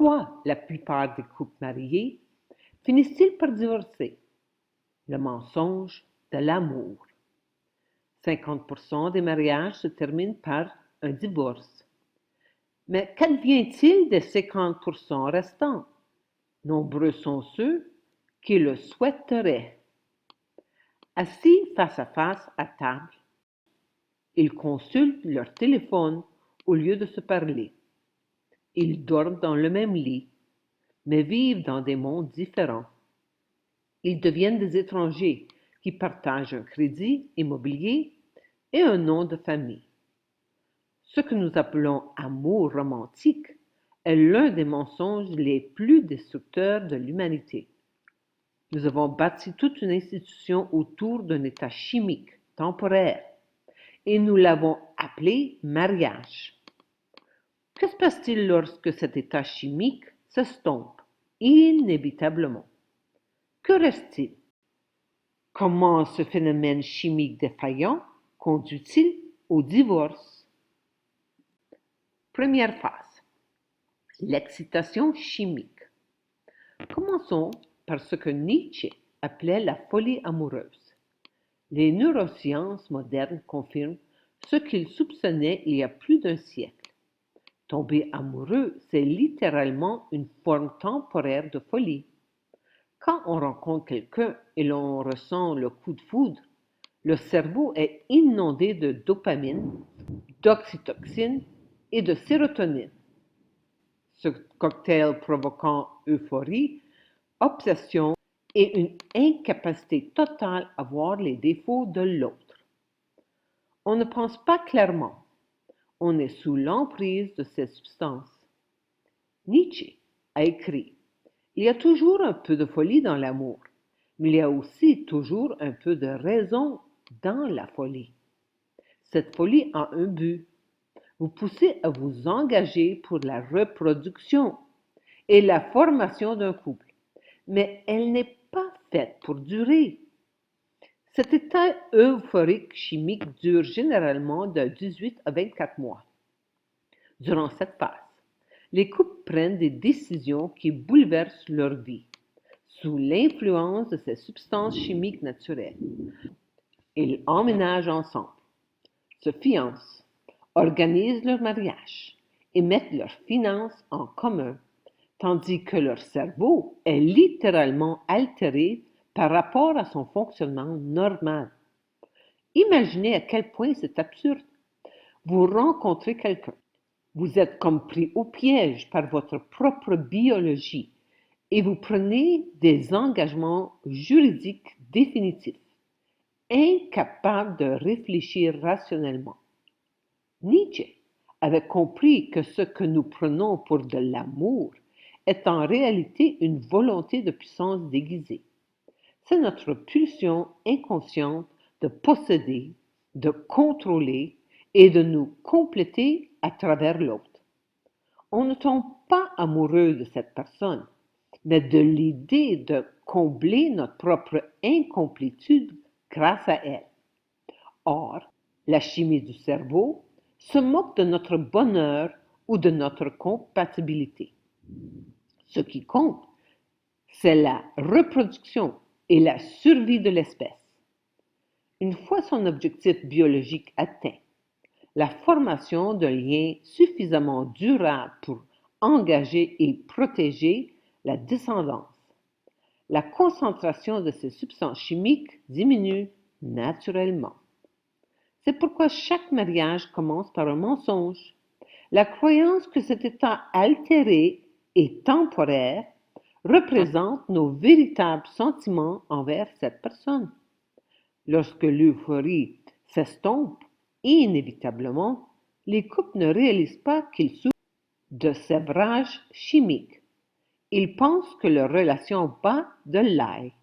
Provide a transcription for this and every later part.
Pourquoi la plupart des couples mariés finissent-ils par divorcer? Le mensonge de l'amour. 50% des mariages se terminent par un divorce. Mais qu'advient-il des 50% restants? Nombreux sont ceux qui le souhaiteraient. Assis face à face à table, ils consultent leur téléphone au lieu de se parler. Ils dorment dans le même lit, mais vivent dans des mondes différents. Ils deviennent des étrangers qui partagent un crédit immobilier et un nom de famille. Ce que nous appelons amour romantique est l'un des mensonges les plus destructeurs de l'humanité. Nous avons bâti toute une institution autour d'un état chimique, temporaire, et nous l'avons appelé mariage. Que se passe-t-il lorsque cet état chimique s'estompe, inévitablement? Que reste-t-il? Comment ce phénomène chimique défaillant conduit-il au divorce? Première phase, l'excitation chimique. Commençons par ce que Nietzsche appelait la folie amoureuse. Les neurosciences modernes confirment ce qu'il soupçonnait il y a plus d'un siècle. Tomber amoureux, c'est littéralement une forme temporaire de folie. Quand on rencontre quelqu'un et l'on ressent le coup de foudre, le cerveau est inondé de dopamine, d'oxytocine et de sérotonine. Ce cocktail provoquant euphorie, obsession et une incapacité totale à voir les défauts de l'autre. On ne pense pas clairement. On est sous l'emprise de ces substances. Nietzsche a écrit: il y a toujours un peu de folie dans l'amour, mais il y a aussi toujours un peu de raison dans la folie. Cette folie a un but. Vous poussez à vous engager pour la reproduction et la formation d'un couple, mais elle n'est pas faite pour durer. Cet état euphorique chimique dure généralement de 18 à 24 mois. Durant cette phase, les couples prennent des décisions qui bouleversent leur vie, sous l'influence de ces substances chimiques naturelles. Ils emménagent ensemble, se fiancent, organisent leur mariage et mettent leurs finances en commun, tandis que leur cerveau est littéralement altéré par rapport à son fonctionnement normal. Imaginez à quel point c'est absurde. Vous rencontrez quelqu'un. Vous êtes comme pris au piège par votre propre biologie et vous prenez des engagements juridiques définitifs, incapables de réfléchir rationnellement. Nietzsche avait compris que ce que nous prenons pour de l'amour est en réalité une volonté de puissance déguisée. C'est notre pulsion inconsciente de posséder, de contrôler et de nous compléter à travers l'autre. On ne tombe pas amoureux de cette personne, mais de l'idée de combler notre propre incomplétude grâce à elle. Or, la chimie du cerveau se moque de notre bonheur ou de notre compatibilité. Ce qui compte, c'est la reproduction et la survie de l'espèce. Une fois son objectif biologique atteint, la formation d'un lien suffisamment durable pour engager et protéger la descendance, la concentration de ces substances chimiques diminue naturellement. C'est pourquoi chaque mariage commence par un mensonge. La croyance que cet état altéré et temporaire représente nos véritables sentiments envers cette personne. Lorsque l'euphorie s'estompe, inévitablement, les couples ne réalisent pas qu'ils souffrent de sévrage chimique. Ils pensent que leur relation bat de l'ail.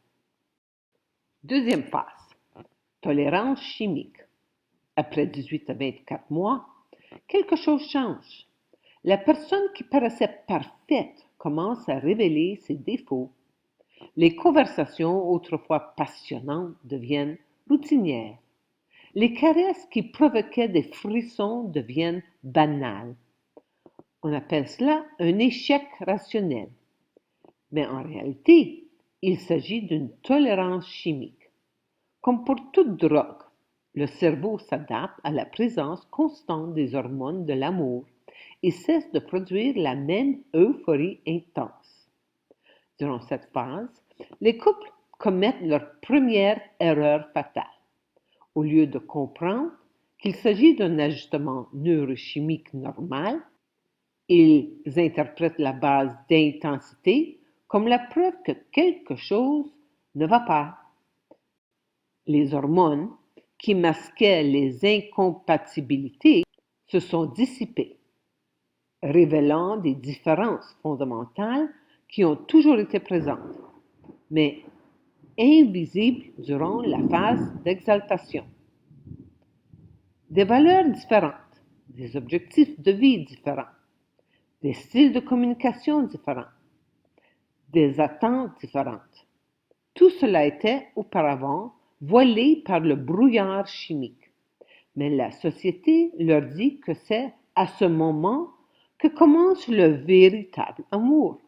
Deuxième phase, tolérance chimique. Après 18 à 24 mois, quelque chose change. La personne qui paraissait parfaite commence à révéler ses défauts. Les conversations autrefois passionnantes deviennent routinières. Les caresses qui provoquaient des frissons deviennent banales. On appelle cela un échec rationnel, mais en réalité, il s'agit d'une tolérance chimique. Comme pour toute drogue, le cerveau s'adapte à la présence constante des hormones de l'amour et cesse de produire la même euphorie intense. Durant cette phase, les couples commettent leur première erreur fatale. Au lieu de comprendre qu'il s'agit d'un ajustement neurochimique normal, ils interprètent la base d'intensité comme la preuve que quelque chose ne va pas. Les hormones, qui masquaient les incompatibilités, se sont dissipées, révélant des différences fondamentales qui ont toujours été présentes, mais invisibles durant la phase d'exaltation. Des valeurs différentes, des objectifs de vie différents, des styles de communication différents, des attentes différentes. Tout cela était auparavant voilé par le brouillard chimique. Mais la société leur dit que c'est à ce moment que commence le véritable amour,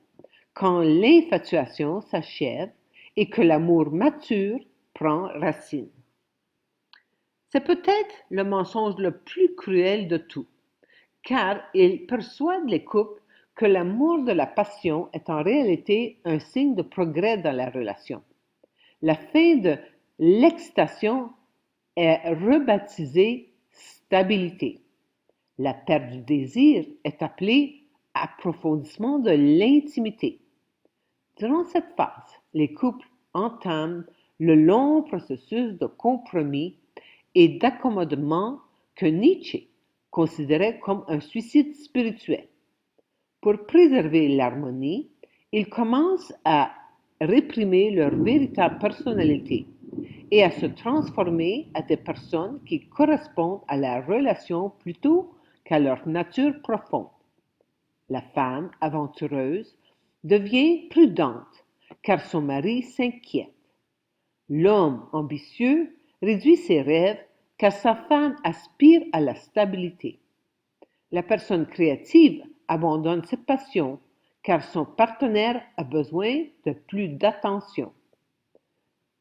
quand l'infatuation s'achève et que l'amour mature prend racine. C'est peut-être le mensonge le plus cruel de tout, car il persuade les couples que l'amour de la passion est en réalité un signe de progrès dans la relation. La fin de l'excitation est rebaptisée stabilité. La perte du désir est appelée approfondissement de l'intimité. Durant cette phase, les couples entament le long processus de compromis et d'accommodement que Nietzsche considérait comme un suicide spirituel. Pour préserver l'harmonie, ils commencent à réprimer leur véritable personnalité et à se transformer à des personnes qui correspondent à la relation plutôt qu'à leur nature profonde. La femme aventureuse devient prudente car son mari s'inquiète. L'homme ambitieux réduit ses rêves car sa femme aspire à la stabilité. La personne créative abandonne ses passions car son partenaire a besoin de plus d'attention.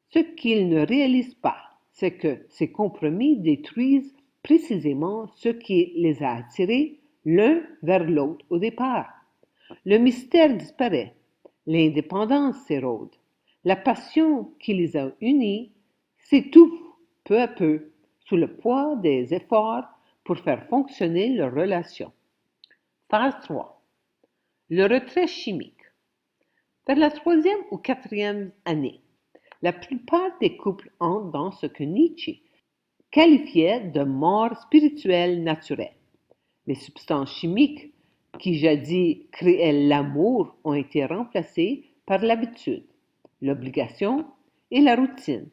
Ce qu'ils ne réalisent pas, c'est que ces compromis détruisent précisément ce qui les a attirés l'un vers l'autre au départ. Le mystère disparaît, l'indépendance s'érode, la passion qui les a unis s'étouffe peu à peu sous le poids des efforts pour faire fonctionner leur relation. Phase 3. Le retrait chimique. Vers la troisième ou quatrième année, la plupart des couples entrent dans ce que Nietzsche qualifiait de mort spirituelle naturelle. Les substances chimiques qui jadis créaient l'amour ont été remplacées par l'habitude, l'obligation et la routine.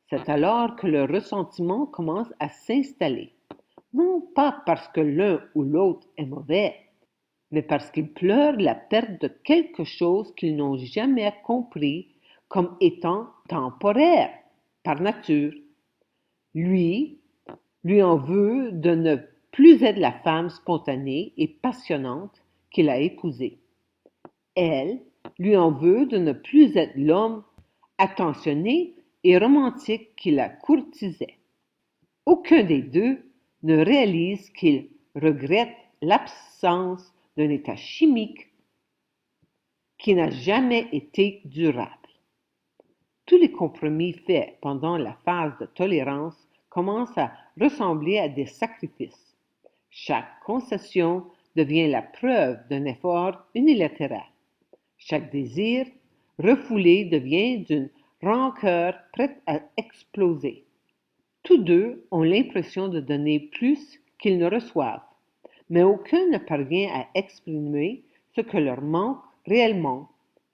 C'est alors que le ressentiment commence à s'installer, non pas parce que l'un ou l'autre est mauvais, mais parce qu'ils pleurent la perte de quelque chose qu'ils n'ont jamais compris comme étant temporaire, par nature. Lui en veut de ne plus être la femme spontanée et passionnante qu'il a épousée. Elle lui en veut de ne plus être l'homme attentionné et romantique qui la courtisait. Aucun des deux ne réalise qu'il regrette l'absence d'un état chimique qui n'a jamais été durable. Tous les compromis faits pendant la phase de tolérance commencent à ressembler à des sacrifices. Chaque concession devient la preuve d'un effort unilatéral. Chaque désir refoulé devient d'une rancœur prête à exploser. Tous deux ont l'impression de donner plus qu'ils ne reçoivent, mais aucun ne parvient à exprimer ce que leur manque réellement,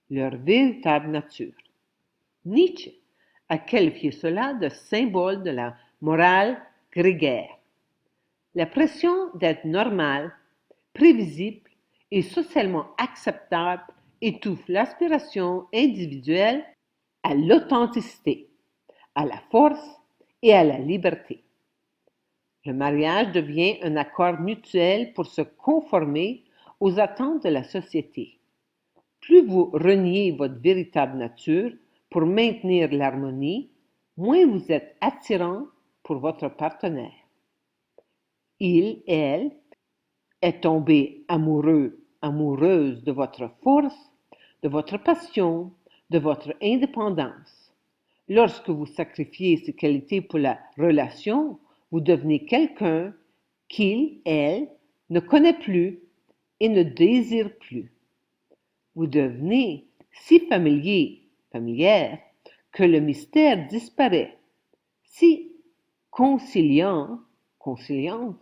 leur véritable nature. Nietzsche a qualifié cela de symbole de la morale grégaire. La pression d'être normal, prévisible et socialement acceptable étouffe l'aspiration individuelle à l'authenticité, à la force et à la liberté. Le mariage devient un accord mutuel pour se conformer aux attentes de la société. Plus vous reniez votre véritable nature pour maintenir l'harmonie, moins vous êtes attirant pour votre partenaire. Il, elle, est tombé amoureux, amoureuse de votre force, de votre passion, de votre indépendance. Lorsque vous sacrifiez ces qualités pour la relation, vous devenez quelqu'un qu'il, elle, ne connaît plus et ne désire plus. Vous devenez si familier, familière, que le mystère disparaît, si conciliant, conciliante,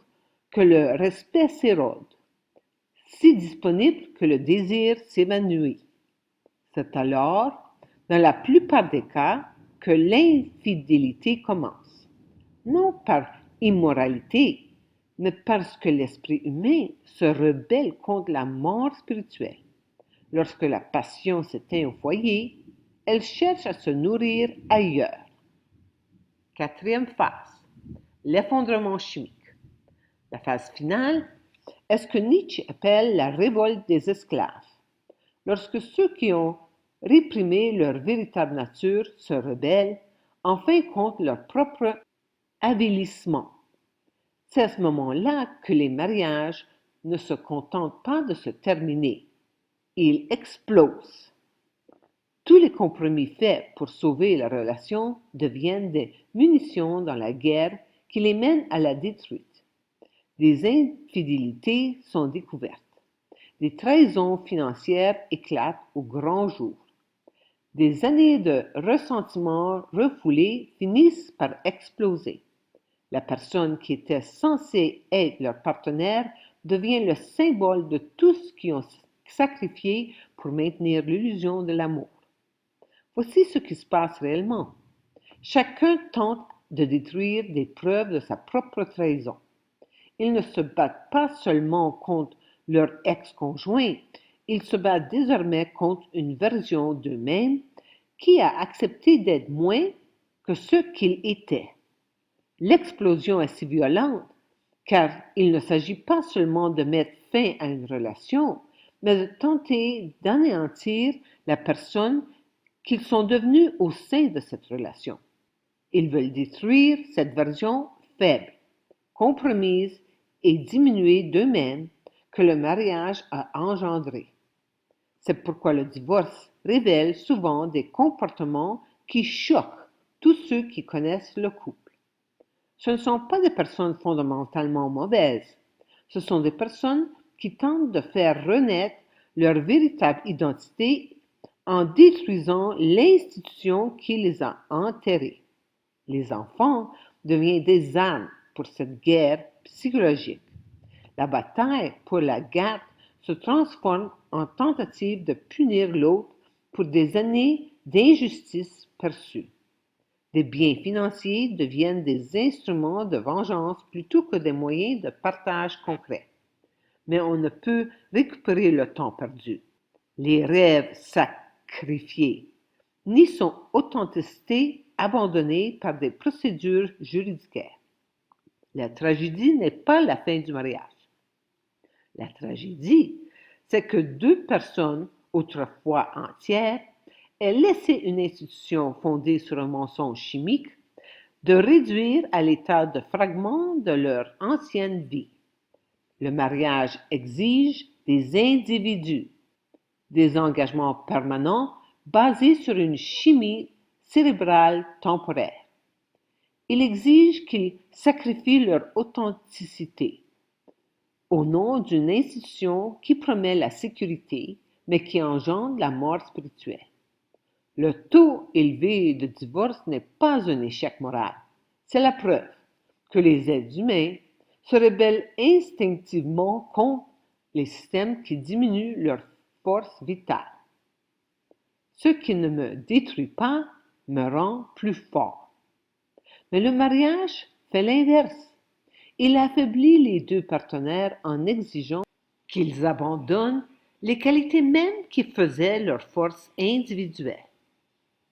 que le respect s'érode, si disponible que le désir s'évanouit. C'est alors, dans la plupart des cas, que l'infidélité commence. Non par immoralité, mais parce que l'esprit humain se rebelle contre la mort spirituelle. Lorsque la passion s'éteint au foyer, elle cherche à se nourrir ailleurs. Quatrième phase, l'effondrement chimique. La phase finale est ce que Nietzsche appelle la révolte des esclaves. Lorsque ceux qui ont réprimé leur véritable nature se rebellent, enfin contre leur propre avilissement. C'est à ce moment-là que les mariages ne se contentent pas de se terminer. Ils explosent. Tous les compromis faits pour sauver la relation deviennent des munitions dans la guerre qui les mène à la détruite. Des infidélités sont découvertes. Des trahisons financières éclatent au grand jour. Des années de ressentiment refoulés finissent par exploser. La personne qui était censée être leur partenaire devient le symbole de tous qui ont sacrifié pour maintenir l'illusion de l'amour. Voici ce qui se passe réellement. Chacun tente de détruire des preuves de sa propre trahison. Ils ne se battent pas seulement contre leur ex-conjoint, ils se battent désormais contre une version d'eux-mêmes qui a accepté d'être moins que ce qu'ils étaient. L'explosion est si violente car il ne s'agit pas seulement de mettre fin à une relation, mais de tenter d'anéantir la personne qu'ils sont devenus au sein de cette relation. Ils veulent détruire cette version faible, compromise et diminuée d'eux-mêmes que le mariage a engendrée. C'est pourquoi le divorce révèle souvent des comportements qui choquent tous ceux qui connaissent le couple. Ce ne sont pas des personnes fondamentalement mauvaises, ce sont des personnes qui tentent de faire renaître leur véritable identité en détruisant l'institution qui les a enterrés. Les enfants deviennent des armes pour cette guerre psychologique. La bataille pour la garde se transforme en tentative de punir l'autre pour des années d'injustice perçue. Des biens financiers deviennent des instruments de vengeance plutôt que des moyens de partage concret. Mais on ne peut récupérer le temps perdu, les rêves sacrifiés, ni son authenticité abandonnée par des procédures judiciaires. La tragédie n'est pas la fin du mariage. La tragédie, c'est que deux personnes, autrefois entières, aient laissé une institution fondée sur un mensonge chimique de réduire à l'état de fragments de leur ancienne vie. Le mariage exige des individus, des engagements permanents basés sur une chimie cérébrale temporaire. Il exige qu'ils sacrifient leur authenticité au nom d'une institution qui promet la sécurité, mais qui engendre la mort spirituelle. Le taux élevé de divorce n'est pas un échec moral, c'est la preuve que les êtres humains se rebellent instinctivement contre les systèmes qui diminuent leur force vitale. Ce qui ne me détruit pas me rend plus fort. Mais le mariage fait l'inverse. Il affaiblit les deux partenaires en exigeant qu'ils abandonnent les qualités mêmes qui faisaient leur force individuelle.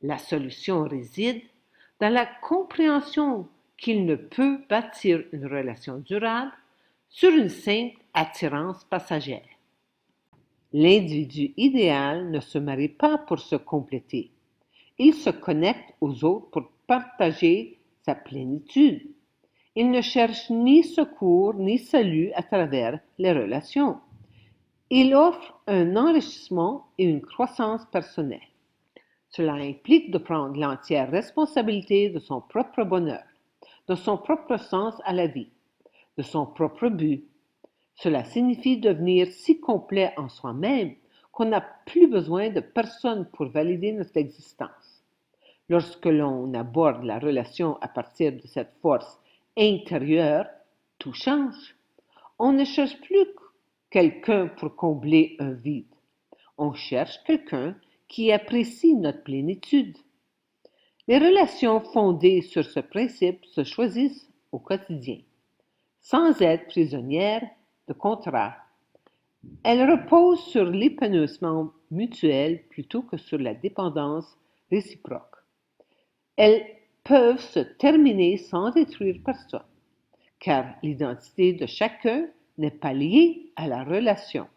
La solution réside dans la compréhension qu'il ne peut bâtir une relation durable sur une simple attirance passagère. L'individu idéal ne se marie pas pour se compléter. Il se connecte aux autres pour partager sa plénitude. Il ne cherche ni secours ni salut à travers les relations. Il offre un enrichissement et une croissance personnelle. Cela implique de prendre l'entière responsabilité de son propre bonheur, de son propre sens à la vie, de son propre but. Cela signifie devenir si complet en soi-même qu'on n'a plus besoin de personne pour valider notre existence. Lorsque l'on aborde la relation à partir de cette force intérieure, tout change. On ne cherche plus quelqu'un pour combler un vide. On cherche quelqu'un qui apprécie notre plénitude. Les relations fondées sur ce principe se choisissent au quotidien, sans être prisonnières de contrats. Elles reposent sur l'épanouissement mutuel plutôt que sur la dépendance réciproque. Elles peuvent se terminer sans détruire personne, car l'identité de chacun n'est pas liée à la relation.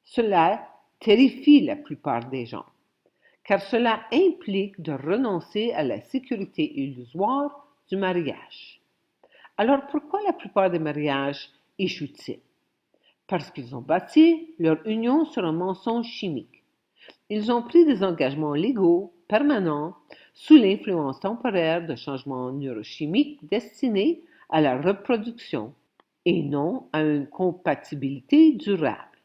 Cela terrifie la plupart des gens, car cela implique de renoncer à la sécurité illusoire du mariage. Alors pourquoi la plupart des mariages échouent-ils? Parce qu'ils ont bâti leur union sur un mensonge chimique. Ils ont pris des engagements légaux permanents sous l'influence temporaire de changements neurochimiques destinés à la reproduction et non à une compatibilité durable.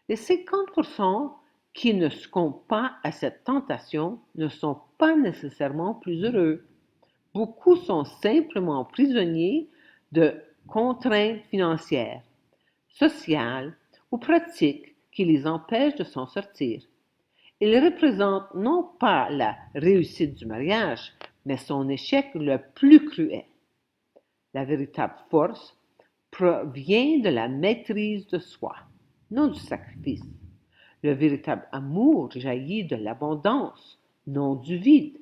Les 50% qui ne succombent pas à cette tentation ne sont pas nécessairement plus heureux. Beaucoup sont simplement prisonniers de contraintes financières, sociales ou pratiques qui les empêchent de s'en sortir. Ils représentent non pas la réussite du mariage, mais son échec le plus cruel. La véritable force provient de la maîtrise de soi, non du sacrifice. Le véritable amour jaillit de l'abondance, non du vide.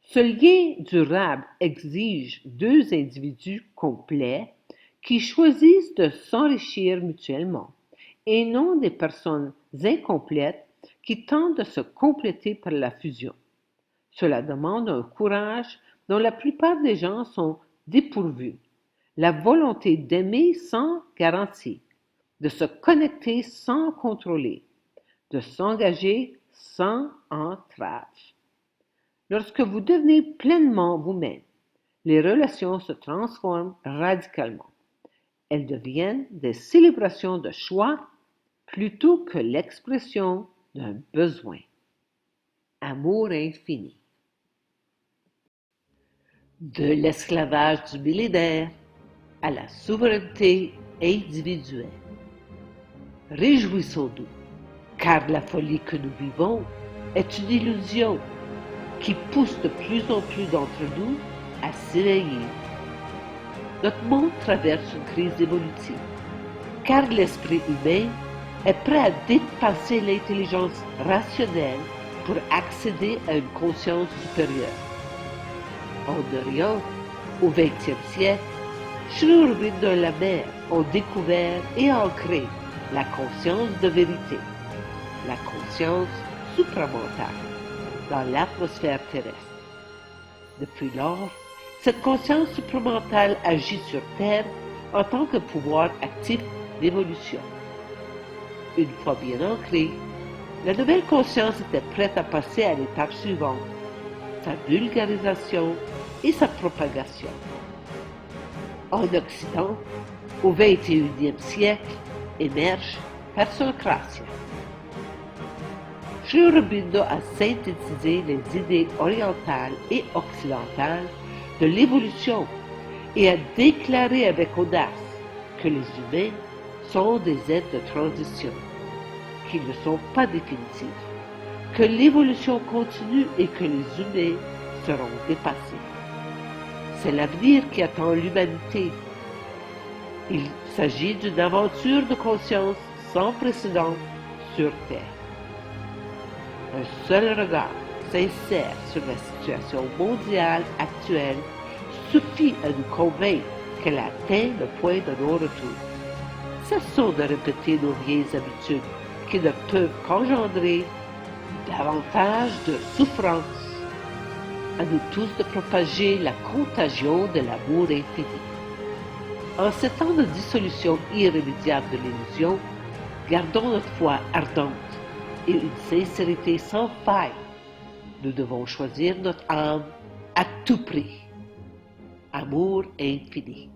Ce lien durable exige deux individus complets qui choisissent de s'enrichir mutuellement, et non des personnes incomplètes qui tentent de se compléter par la fusion. Cela demande un courage dont la plupart des gens sont dépourvus, la volonté d'aimer sans garantie, de se connecter sans contrôler, de s'engager sans entrave. Lorsque vous devenez pleinement vous-même, les relations se transforment radicalement. Elles deviennent des célébrations de choix plutôt que l'expression d'un besoin. Amour infini. De l'esclavage du millénaire à la souveraineté individuelle. Réjouissons-nous, car la folie que nous vivons est une illusion qui pousse de plus en plus d'entre nous à s'éveiller. Notre monde traverse une crise évolutive, car l'esprit humain est prêt à dépasser l'intelligence rationnelle pour accéder à une conscience supérieure. En Orient, au XXe siècle, Sri Aurobindo et la mère ont découvert et ancré la conscience de vérité, la conscience supramentale, dans l'atmosphère terrestre. Depuis lors, cette conscience supramentale agit sur Terre en tant que pouvoir actif d'évolution. Une fois bien ancrée, la nouvelle conscience était prête à passer à l'étape suivante, sa vulgarisation et sa propagation. En Occident, au XXIe siècle, émerge Persocratia. Sri Aurobindo a synthétisé les idées orientales et occidentales de l'évolution et a déclaré avec audace que les humains sont des êtres de transition, qu'ils ne sont pas définitifs, que l'évolution continue et que les humains seront dépassés. C'est l'avenir qui attend l'humanité. Il s'agit d'une aventure de conscience sans précédent sur Terre. Un seul regard sincère sur la situation mondiale actuelle suffit à nous convaincre qu'elle atteint le point de non-retour. Cessons de répéter nos vieilles habitudes qui ne peuvent qu'engendrer davantage de souffrance. À nous tous de propager la contagion de l'amour infini. En ces temps de dissolution irrémédiable de l'illusion, gardons notre foi ardente et une sincérité sans faille. Nous devons choisir notre âme à tout prix. Amour infini.